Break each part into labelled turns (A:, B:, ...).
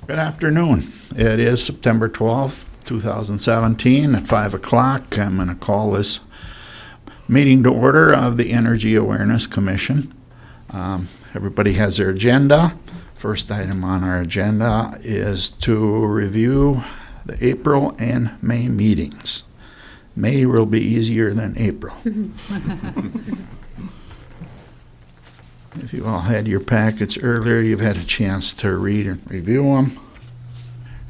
A: Good afternoon. It is September 12th, 2017 at 5 o'clock. I'm going to call this meeting to order of the Energy Awareness Commission. Everybody has their agenda. First item on our agenda is to review the April and May meetings. May will be easier than April. If you all had your packets earlier, you've had a chance to read and review them.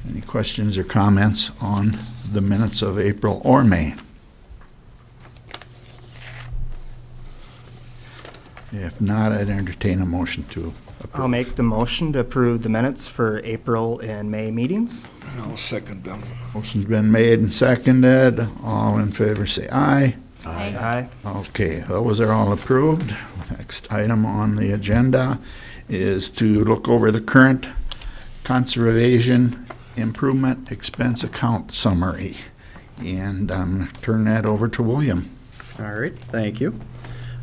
A: Any questions or comments on the minutes of April or May? If not, I'd entertain a motion to approve.
B: I'll make the motion to approve the minutes for April and May meetings.
C: And I'll second them.
A: Motion's been made and seconded. All in favor say aye.
B: Aye.
A: Okay, those are all approved. Next item on the agenda is to look over the current conservation improvement expense account summary. And I'm going to turn that over to William.
D: All right, thank you.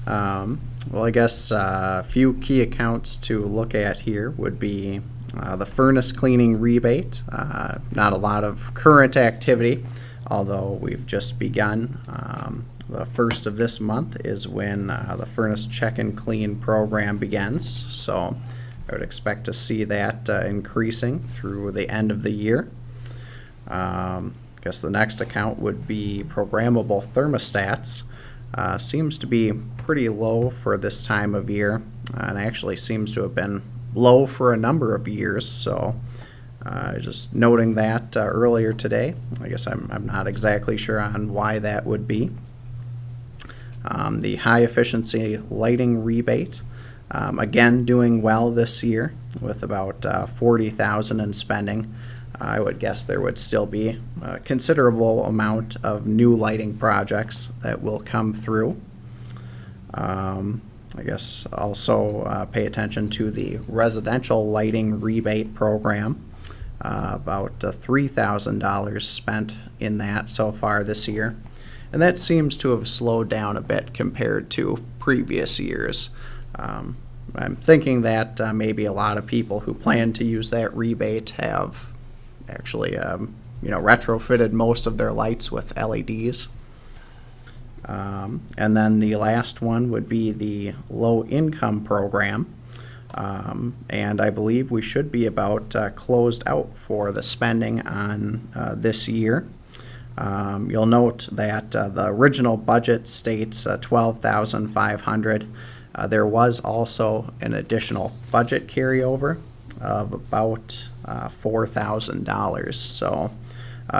D: Well, I guess a few key accounts to look at here would be the furnace cleaning rebate. Not a lot of current activity, although we've just begun. The first of this month is when the furnace check and clean program begins, so I would expect to see that increasing through the end of the year. I guess the next account would be programmable thermostats. Seems to be pretty low for this time of year, and actually seems to have been low for a number of years, so just noting that earlier today. I guess I'm not exactly sure on why that would be. The high efficiency lighting rebate, again doing well this year with about $40,000 in spending. I would guess there would still be a considerable amount of new lighting projects that will come through. I guess also pay attention to the residential lighting rebate program. About $3,000 spent in that so far this year. And that seems to have slowed down a bit compared to previous years. I'm thinking that maybe a lot of people who plan to use that rebate have actually, retrofitted most of their lights with LEDs. And then the last one would be the low income program. And I believe we should be about closed out for the spending on this year. You'll note that the original budget states $12,500. There was also an additional budget carryover of about $4,000. So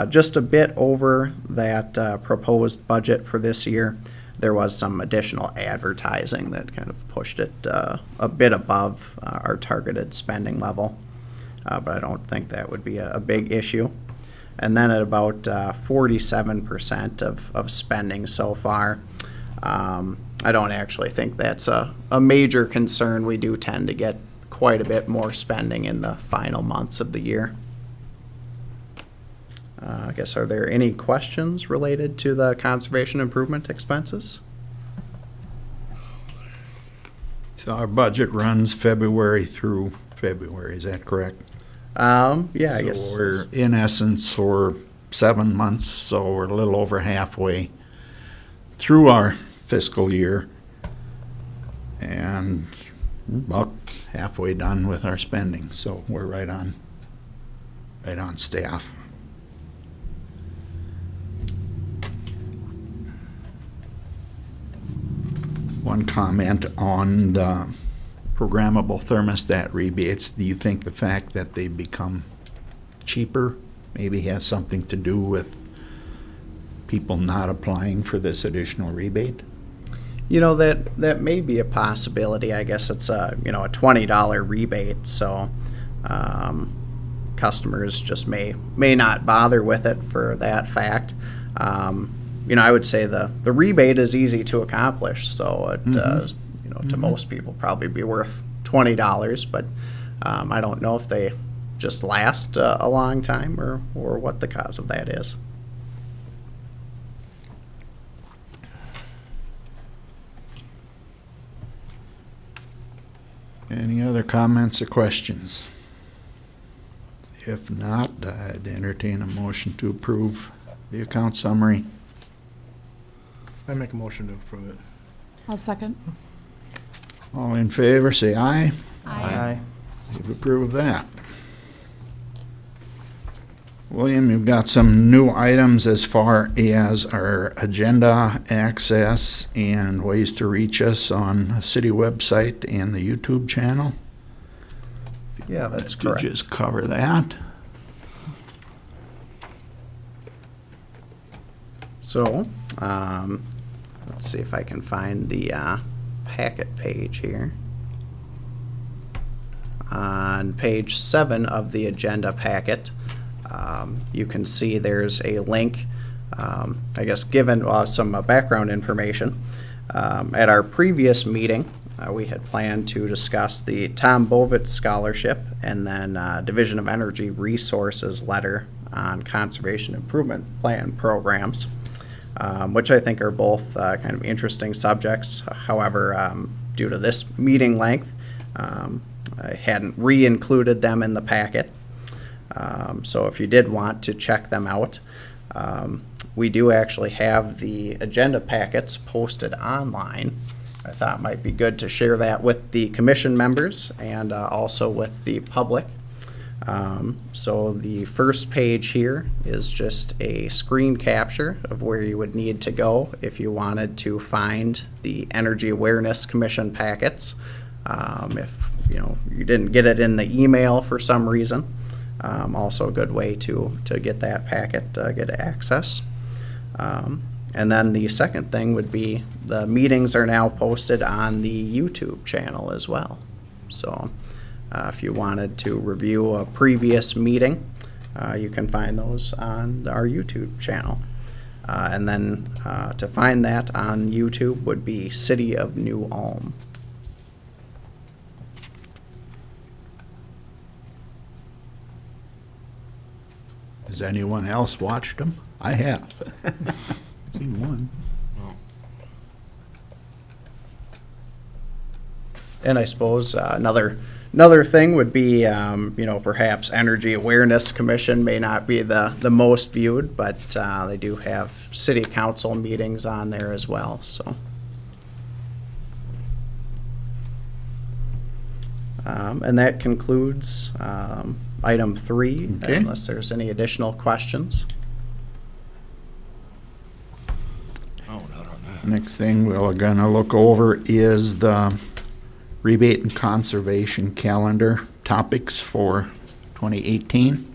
D: just a bit over that proposed budget for this year. There was some additional advertising that kind of pushed it a bit above our targeted spending level. But I don't think that would be a big issue. And then at about 47% of spending so far, I don't actually think that's a major concern. We do tend to get quite a bit more spending in the final months of the year. I guess, are there any questions related to the conservation improvement expenses?
A: So our budget runs February through February, is that correct?
D: Yeah, I
A: So
D: guess.
A: we're, in essence, we're 7 months, so we're a little over halfway through our fiscal year and about halfway done with our spending, so we're right on staff. One comment on the programmable thermostat rebates. Do you think the fact that they've become cheaper maybe has something to do with people not applying for this additional rebate?
D: That may be a possibility. I guess it's a $20 rebate, so customers just may not bother with it for that fact. I would say the rebate is easy to accomplish, so it to most people probably be worth $20, but I don't know if they just last a long time or what the cause of that is. Any other comments or questions?
A: If not, I'd entertain a motion to approve the account summary.
C: I make a motion to approve it.
E: I'll second.
A: All in favor, say aye.
B: Aye.
A: You've approved that. William, you've got some new items as far as our agenda access and ways to reach us on the city website and the YouTube channel.
D: Yeah, that's
A: To
D: correct.
A: just cover that.
D: So, let's see if I can find the packet page here. On page 7 of the agenda packet, you can see there's a link, I guess given some background information. At our previous meeting, we had planned to discuss the Tom Bovitz Scholarship and then Division of Energy Resources letter on Conservation Improvement Plan programs, which I think are both kind of interesting subjects. However, due to this meeting length, I hadn't re-included them in the packet. So if you did want to check them out, we do actually have the agenda packets posted online. I thought it might be good to share that with the commission members and also with the public. So the first page here is just a screen capture of where you would need to go if you wanted to find the Energy Awareness Commission packets. If you didn't get it in the email for some reason, also a good way to get that packet, get access. And then the second thing would be the meetings are now posted on the YouTube channel as well. So if you wanted to review a previous meeting, you can find those on our YouTube channel. And then to find that on YouTube would be City of New Ulm.
A: Has anyone else watched them? I have. Seen one.
D: And I suppose another thing would be, perhaps Energy Awareness Commission may not be the most viewed, but they do have city council meetings on there as well, so. And that concludes item 3,
A: Okay.
D: unless there's any additional questions.
C: Oh, not on that.
A: Next thing we're gonna look over is the rebate and conservation calendar topics for 2018.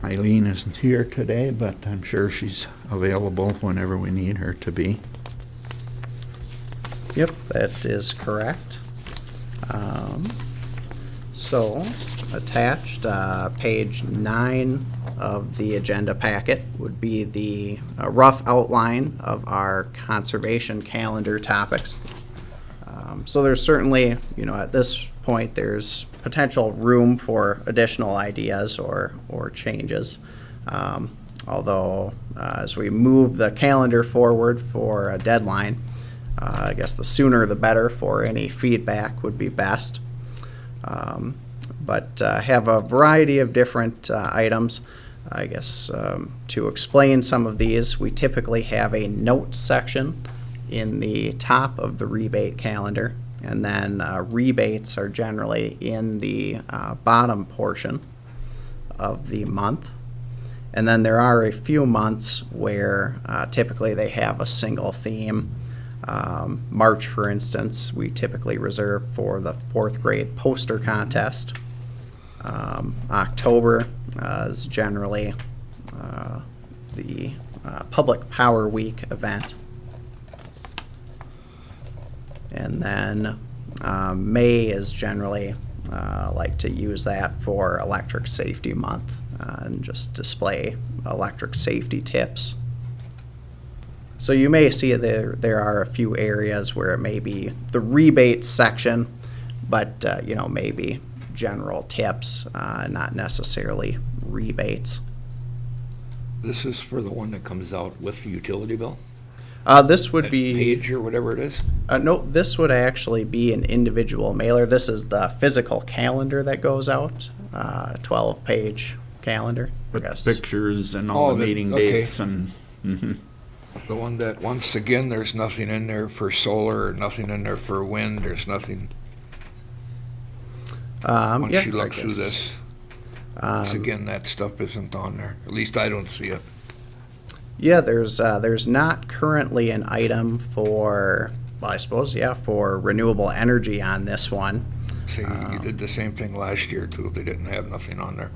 A: Eileen isn't here today, but I'm sure she's available whenever we need her to be.
D: Yep, that is correct. So, attached, page 9 of the agenda packet would be the rough outline of our conservation calendar topics. So there's certainly, at this point, there's potential room for additional ideas or changes. Although, as we move the calendar forward for a deadline, I guess the sooner the better for any feedback would be best. But have a variety of different items. I guess to explain some of these, we typically have a notes section in the top of the rebate calendar, and then rebates are generally in the bottom portion of the month. And then there are a few months where typically they have a single theme. March, for instance, we typically reserve for the 4th grade poster contest. October is generally the Public Power Week event. And then May is generally like to use that for Electric Safety Month and just display electric safety tips. So you may see there are a few areas where it may be the rebate section, but maybe general tips, not necessarily rebates.
F: This is for the one that comes out with the utility bill?
D: This would
E: That
D: be,
E: Page or whatever it is?
D: no, this would actually be an individual mailer. This is the physical calendar that goes out, 12-page calendar, I
A: With
D: guess.
A: pictures and all
E: Oh,
A: the
E: the-
A: meeting
E: okay.
A: dates and, mhm.
E: The one that, once again, there's nothing in there for solar, or nothing in there for wind, there's nothing, once
D: Yeah,
E: you
D: I
E: look through
D: guess.
E: this. Once
D: Um,
E: again, that stuff isn't on there. At least I don't see it.
D: Yeah, there's not currently an item for, well, I suppose, yeah, for renewable energy on this one.
E: See, you did the same thing last year too. They didn't have nothing on there.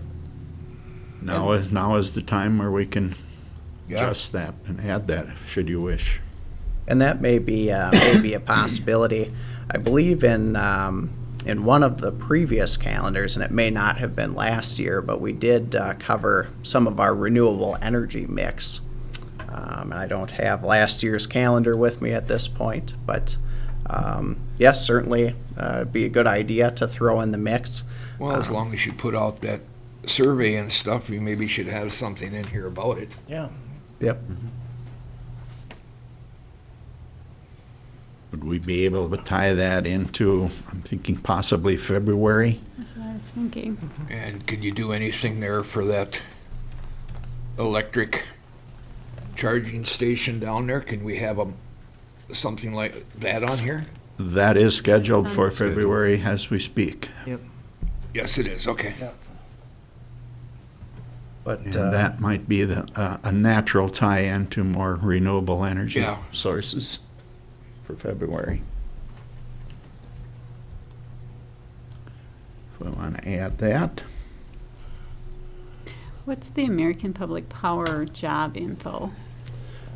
A: Now is the time where we can
E: Yeah.
A: adjust that and add that, should you wish.
D: And that may be a possibility. I believe in one of the previous calendars, and it may not have been last year, but we did cover some of our renewable energy mix. And I don't have last year's calendar with me at this point, but yes, certainly it'd be a good idea to throw in the mix.
E: Well, as long as you put out that survey and stuff, you maybe should have something in here about it.
C: Yeah.
D: Yep.
A: Would we be able to tie that into, I'm thinking possibly February?
F: That's what I was thinking.
E: And can you do anything there for that electric charging station down there? Can we have something like that on here?
A: That is scheduled for
E: Scheduled.
A: February as we speak.
E: Yes, it is. Okay.
D: But
A: And that might be a natural tie-in to more renewable energy
E: Yeah.
A: sources for February. If we want to add that.
F: What's the American Public Power job info?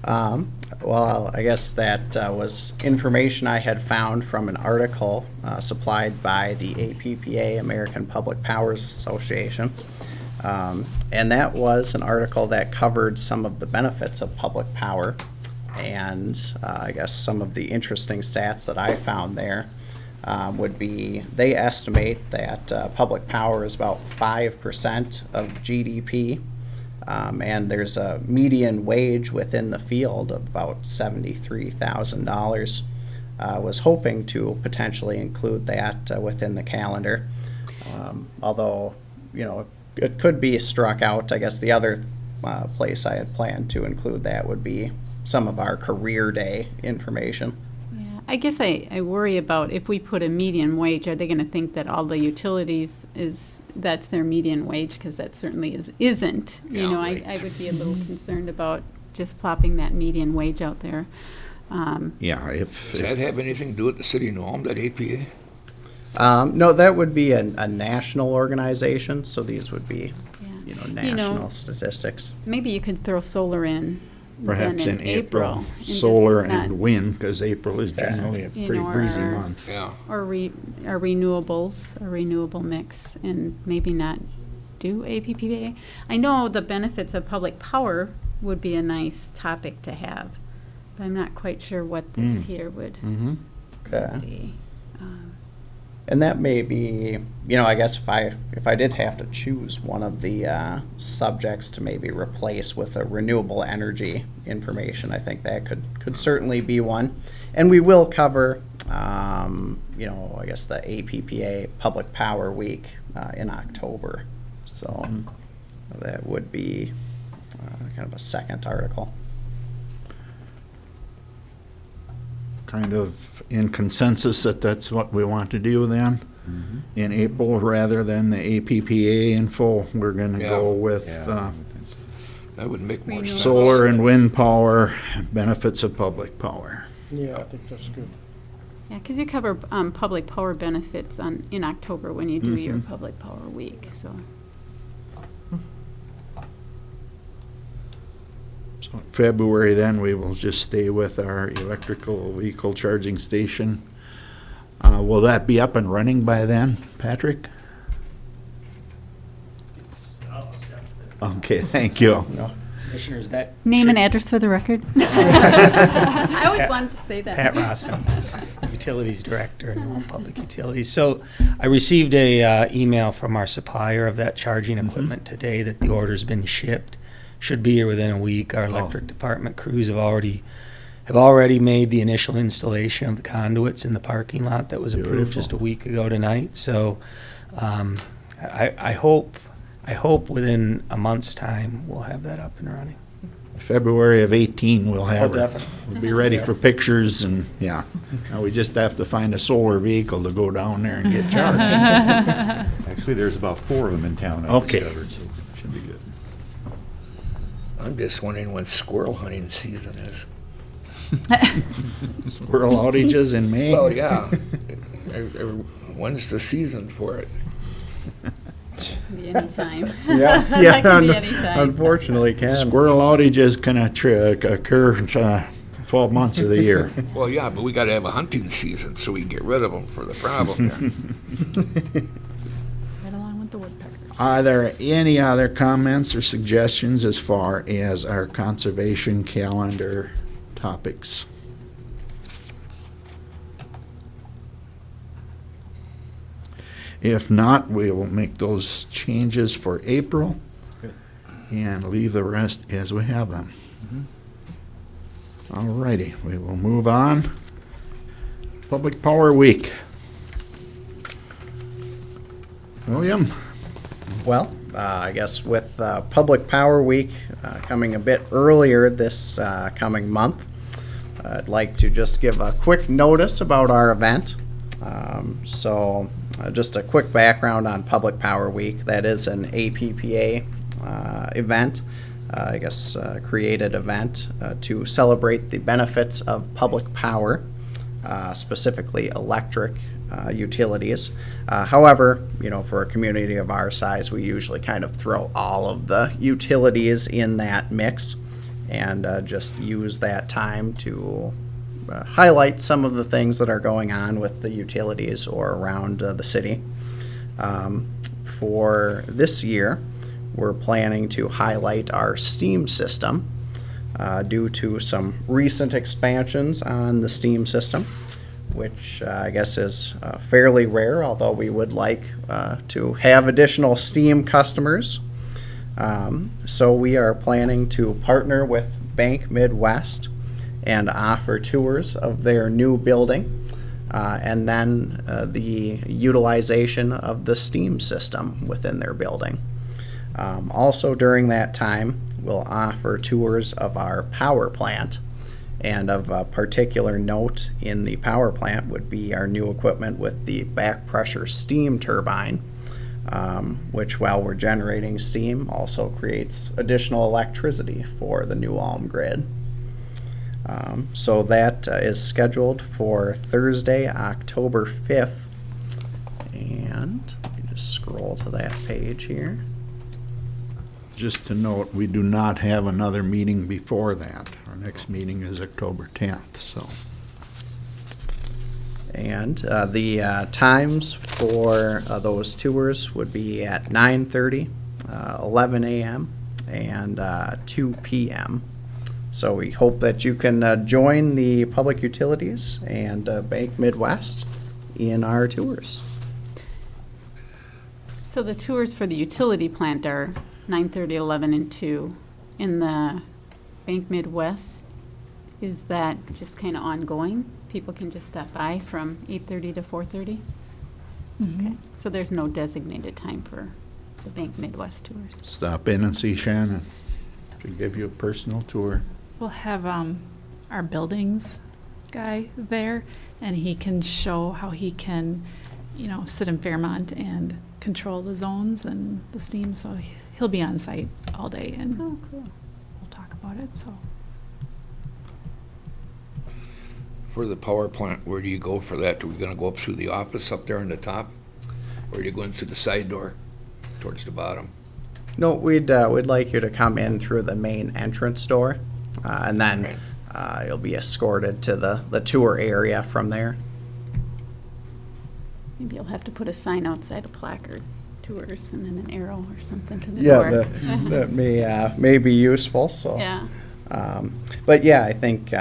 D: Well, I guess that was information I had found from an article supplied by the APPA, American Public Powers Association. And that was an article that covered some of the benefits of public power. And I guess some of the interesting stats that I found there would be, they estimate that public power is about 5% of GDP. And there's a median wage within the field of about $73,000. Was hoping to potentially include that within the calendar. Although, you know, it could be struck out. I guess the other place I had planned to include that would be some of our career day information.
F: Yeah, I guess I worry about if we put a median wage, are they going to think that all the utilities that's their median wage? Because that certainly isn't. You
E: Yeah,
F: know,
E: right.
F: I would be a little concerned about just plopping that median wage out there.
A: Yeah, if,
E: Does that have anything to do with the city of Nome, that APA?
D: No, that would be a national organization, so these would be,
F: Yeah.
D: national statistics.
F: Maybe you could throw solar in.
A: perhaps
F: then
A: in April,
F: and just
A: solar
F: not-
A: and wind, because April is generally a
F: You
A: pretty
F: know,
A: breezy
F: or-
A: month.
E: Yeah.
F: Or renewables, a renewable mix, and maybe not do APPA. I know the benefits of public power would be a nice topic to have, but I'm not quite sure what this here would
D: Okay.
F: be.
D: And that may be, I guess if I did have to choose one of the subjects to maybe replace with a renewable energy information, I think that could certainly be one. And we will cover, I guess the APPA Public Power Week in October. So that would be kind of a second article.
A: Kind of in consensus that that's what we want to do then? In April, rather than the APPA info, we're gonna
E: Yeah.
A: go with
E: That would make more sense.
A: solar and wind power, benefits of public power.
C: Yeah, I think that's good.
F: Yeah, because you cover public power benefits in October when you do your public power week, so.
A: So February, then, we will just stay with our electrical vehicle charging station. Will that be up and running by then, Patrick? Okay, thank you.
G: Commissioners, that.
F: Name and
G: should-
F: address for the record. I always wanted to say that.
G: Pat Rossum, Utilities Director, Nome Public Utilities. So I received a email from our supplier of that charging equipment today that the order's been shipped. Should be here within a week. Our electric department crews have already have already made the initial installation of the conduits in the parking lot that was approved
A: Beautiful.
G: just a week ago tonight. So I hope within a month's time, we'll have that up and running.
A: February of 18, we'll have
G: Oh,
A: her.
G: definitely.
A: We'll be ready for pictures and, yeah. Now, we just have to find a solar vehicle to go down there and get charged.
H: Actually, there's about 4 of them in town I've
A: Okay.
H: discovered, so it should be good.
E: I'm just wondering when squirrel hunting season is.
A: Squirrel outages in May.
E: Well, yeah. When's the season for it?
F: Can be anytime.
D: Yeah,
F: That can be anytime.
D: unfortunately can.
A: Squirrel outages can occur 12 months of the year.
E: Well, yeah, but we gotta have a hunting season so we can get rid of them for the problem there.
F: Right along with the woodpeckers.
A: Are there any other comments or suggestions as far as our conservation calendar topics? If not, we will make those changes for April and leave the rest as we have them. All righty, we will move on. Public Power Week. William?
D: Well, I guess with Public Power Week coming a bit earlier this coming month, I'd like to just give a quick notice about our event. Just a quick background on Public Power Week. That is an APPA event, created event to celebrate the benefits of public power, specifically electric utilities. However, for a community of our size, we usually kind of throw all of the utilities in that mix and just use that time to highlight some of the things that are going on with the utilities or around the city. For this year, we're planning to highlight our steam system due to some recent expansions on the steam system, which I guess is fairly rare, although we would like to have additional steam customers. So we are planning to partner with Bank Midwest and offer tours of their new building, and then the utilization of the steam system within their building. Also during that time, we'll offer tours of our power plant, and of particular note in the power plant would be our new equipment with the back pressure steam turbine, which while we're generating steam also creates additional electricity for the New Ulm grid. So that is scheduled for Thursday, October 5th. And let me just scroll to that page here.
A: Just to note, we do not have another meeting before that. Our next meeting is October 10th, so.
D: And the times for those tours would be at 9:30, 11 a.m., and 2 p.m. So we hope that you can join the public utilities and Bank Midwest in our tours.
F: So the tours for the utility plant are 9:30, 11, and 2. In the Bank Midwest, is that just kind of ongoing? People can just stop by from 8:30 to 4:30? Okay. So there's no designated time for the Bank Midwest tours?
A: Stop in and see Shannon. She'll give you a personal tour.
I: We'll have our buildings guy there, and he can show how he can, sit in Fairmont and control the zones and the steam. So he'll be on site all day, and
F: Oh, cool.
I: we'll talk about it. So
E: For the power plant, where do you go for that? Are we gonna go up through the office up there on the top? Or are you going through the side door towards the bottom?
D: No, we'd like you to come in through the main entrance door, and then you'll be escorted to the tour area from there.
F: Maybe you'll have to put a sign outside, a placard, tours, and then an arrow or something to the door.
D: That may be useful. So,
F: Yeah.
D: but yeah, I think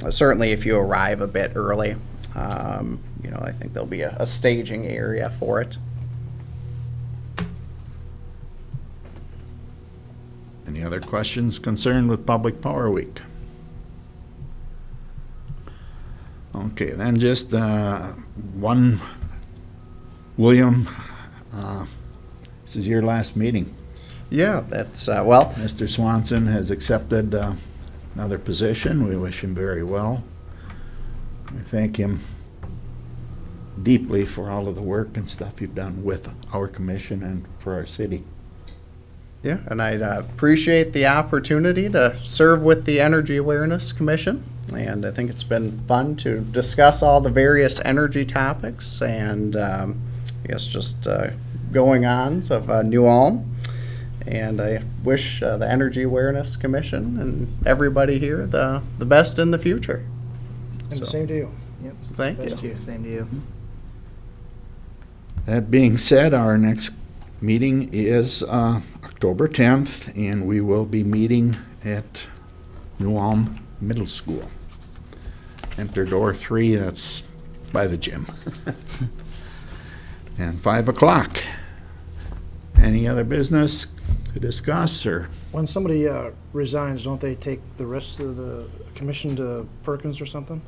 D: certainly if you arrive a bit early, I think there'll be a staging area for it.
A: Any other questions concerned with Public Power Week? Okay, then just one, William, this is your last meeting.
D: Yeah, that's, well,
A: Mr. Swanson has accepted another position. We wish him very well. We thank him deeply for all of the work and stuff you've done with our commission and for our city.
D: yeah, and I appreciate the opportunity to serve with the Energy Awareness Commission. And I think it's been fun to discuss all the various energy topics and I guess just going-ons of New Ulm. And I wish the Energy Awareness Commission and everybody here the best in the future.
C: And the
D: So-
C: same to you.
B: Yep.
D: Thank
B: Best
D: you.
B: to you. Same to you.
A: That being said, our next meeting is October 10th, and we will be meeting at New Ulm Middle School. Enter door 3, that's by the gym. And 5 o'clock. Any other business to discuss, or?
C: When somebody resigns, don't they take the rest of the commission to Perkins or something?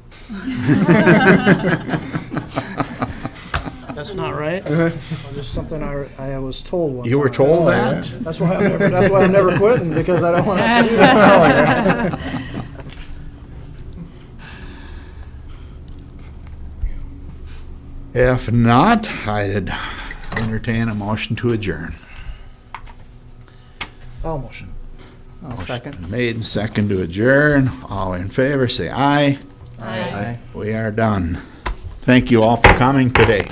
C: That's not right? Just something I was told one
A: You were
C: time.
A: told that?
C: That's why I'm never quitting, because I don't want to have to do that.
A: If not, I'd entertain a motion to adjourn.
C: I'll motion.
B: I'll second.
A: Made and second to adjourn. All in favor, say aye.
B: Aye.
A: We are done. Thank you all for coming today.